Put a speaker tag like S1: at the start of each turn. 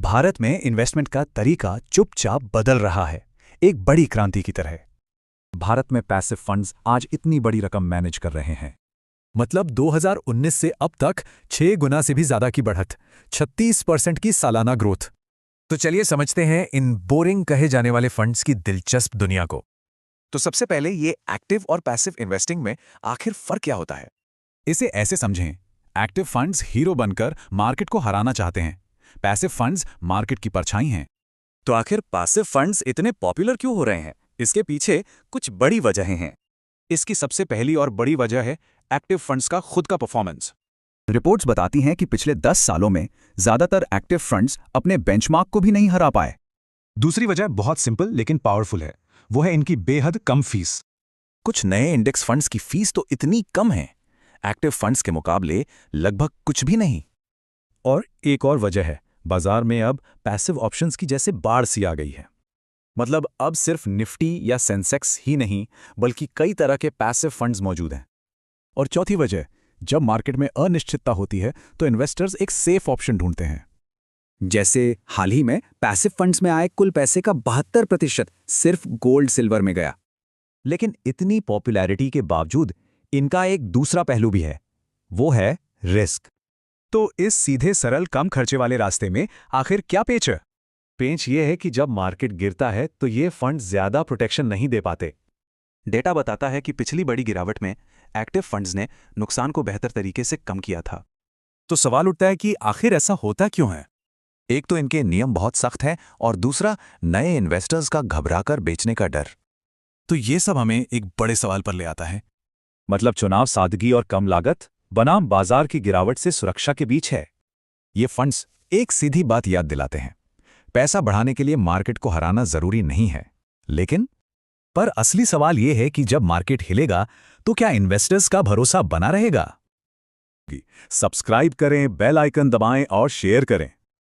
S1: भारत में इन्वेस्टमेंट का तरीका चुपचाप बदल रहा है, एक बड़ी क्रांति की तरह।
S2: भारत में पैसिव फंड्स आज इतनी बड़ी रकम मैनेज कर रहे हैं। मतलब 2019 से अब तक 6 गुना से भी ज्यादा की बढ़त, 36% की सालाना ग्रोथ। तो चलिए समझते हैं इन बोरिंग कहे जाने वाले फंड्स की दिलचस्प दुनिया को।
S3: तो सबसे पहले ये एक्टिव और पैसिव इन्वेस्टिंग में आखिर फर्क क्या होता है?
S1: इसे ऐसे समझें, एक्टिव फंड्स हीरो बनकर मार्केट को हराना चाहते हैं, पैसिव फंड्स मार्केट की परछाई हैं।
S3: तो आखिर पैसिव फंड्स इतने पॉपुलर क्यों हो रहे हैं? इसके पीछे कुछ बड़ी वजहें हैं। इसकी सबसे पहली और बड़ी वजह है एक्टिव फंड्स का खुद का परफॉर्मेंस।
S1: रिपोर्ट्स बताती हैं कि पिछले 10 सालों में ज्यादातर एक्टिव फंड्स अपने बेंचमार्क को भी नहीं हरा पाए।
S2: दूसरी वजह बहुत सिंपल लेकिन पावरफुल है, वो है इनकी बेहद कम फीस।
S3: कुछ नए इंडेक्स फंड्स की फीस तो इतनी कम है, एक्टिव फंड्स के मुकाबले लगभग कुछ भी नहीं।
S2: और एक और वजह है, बाजार में अब पैसिव ऑप्शंस की जैसे बाढ़ सी आ गई है।
S1: मतलब अब सिर्फ निफ्टी या सेंसेक्स ही नहीं, बल्कि कई तरह के पैसिव फंड्स मौजूद हैं। और चौथी वजह, जब मार्केट में अनिश्चितता होती है तो इन्वेस्टर्स एक सेफ ऑप्शन ढूंढते हैं।
S4: जैसे हाल ही में पैसिव फंड्स में आए कुल पैसे का 72% सिर्फ गोल्ड सिल्वर में गया।
S2: लेकिन इतनी पॉपुलैरिटी के बावजूद इनका एक दूसरा पहलू भी है, वो है रिस्क। तो इस सीधे सरल कम खर्चे वाले रास्ते में आखिर क्या पेच है? पेच ये है कि जब मार्केट गिरता है तो ये फंड ज्यादा प्रोटेक्शन नहीं दे पाते।
S3: डेटा बताता है कि पिछली बड़ी गिरावट में एक्टिव फंड्स ने नुकसान को बेहतर तरीके से कम किया था।
S2: तो सवाल उठता है कि आखिर ऐसा होता क्यों है?
S3: एक तो इनके नियम बहुत सख्त हैं और दूसरा नए इन्वेस्टर्स का घबराकर बेचने का डर।
S1: तो ये सब हमें एक बड़े सवाल पर ले आता है।
S2: मतलब चुनाव सादगी और कम लागत बनाम बाजार की गिरावट से सुरक्षा के बीच है।
S1: ये फंड्स एक सीधी बात याद दिलाते हैं, पैसा बढ़ाने के लिए मार्केट को हराना जरूरी नहीं है। लेकिन पर असली सवाल यह है कि जब मार्केट हिलेगा तो क्या इन्वेस्टर्स का भरोसा बना रहेगा?
S2: सब्सक्राइब करें, बेल आइकन दबाएं और शेयर करें।